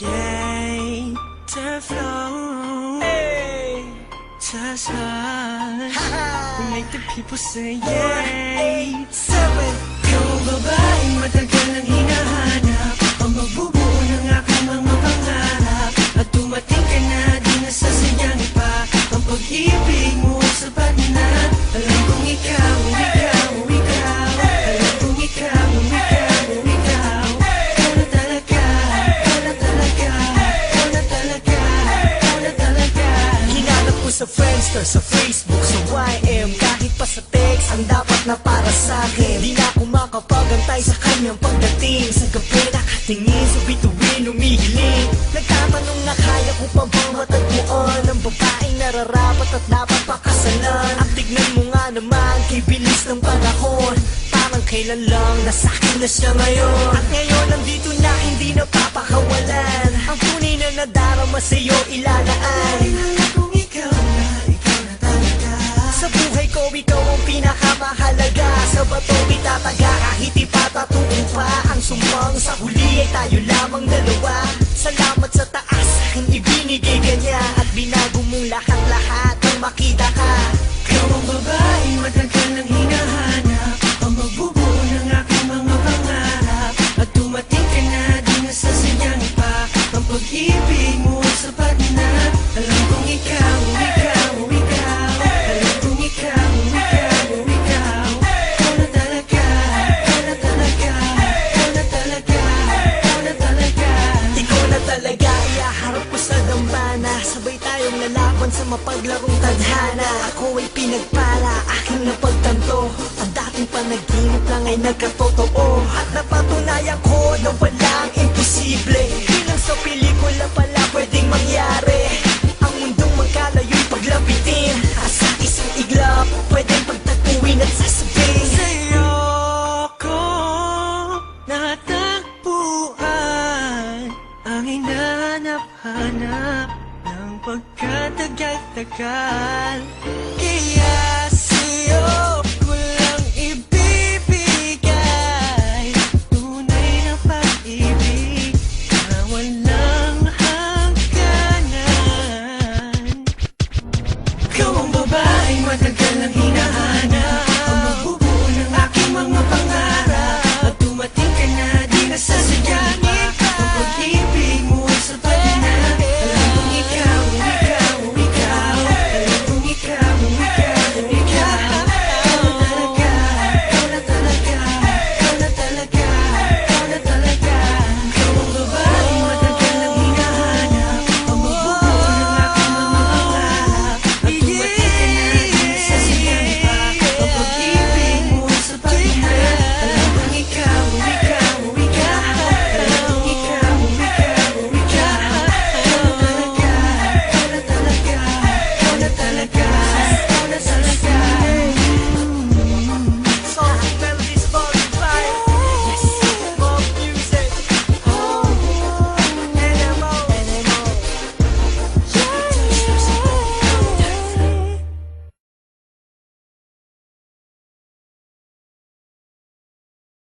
Yeah, the flow, hey, just us. We make the people say yeah. 7 Ikaw ang babaeng matagal nang hinahanap, ang magbubuo ng aking mga pangarap. At dumating ka na, di nasasayang pa ang pag-ibig mo sapat na. Alam kong ikaw, ikaw, ikaw. Alam kong ikaw, ikaw, ikaw. Ikaw na talaga, ikaw na talaga, ikaw na talaga, ikaw na talaga. Hinanap ko sa Friendster, sa Facebook, sa YM, kahit pa sa text, ang dapat na para sa'kin. Di na ako makapagantay sa kanyang pagdating. Sa gabi nakatingin, sa bituin umihiling. Nagtatanong na kaya ko pa bang matagpuan ang babaeng nararapat at dapat pakasalan. At tignan mo nga naman, kay bilis ng panahon, parang kailan lang nasa'kin na siya ngayon. At ngayon nandito na, hindi na papakawalan ang tunay na nadarama sa'yo ilalaan. Alam kong ikaw na, ikaw na talaga. Sa buhay ko, ikaw ang pinakamahalaga. Sa bato itataga, kahit ipatatuon pa ang sumbang. Sa huli ay tayo lamang dalawa. Salamat sa taas, aking ibinigay ka niya. At binago mong lahat-lahat nang makita ka. Ikaw ang babaeng matagal nang hinahanap, ang magbubuo ng aking mga pangarap. At dumating ka na, di nasasayang pa ang pag-ibig mo sapat na. Alam kong ikaw, ikaw, ikaw. Alam kong ikaw, ikaw, ikaw. Ikaw na talaga, ikaw na talaga, ikaw na talaga, ikaw na talaga. Ikaw na talaga, iaharap ko sa dambana. Sabay tayong lalaban sa mapaglarong tadhana. Ako ay pinagpala, aking napagtanto. Ang dating panaginip lang ay nagkatotoo. At napatunayan ko na walang imposible. Bilang sa pelikula pala pwedeng mangyari. Ang mundong magkalayo'y paglapitin. At sa isang iglap, pwedeng pagtagpuin at sasabihin Sa'yo ko natagpuan ang hinahanap-hanap ng pagkatagal-tagal.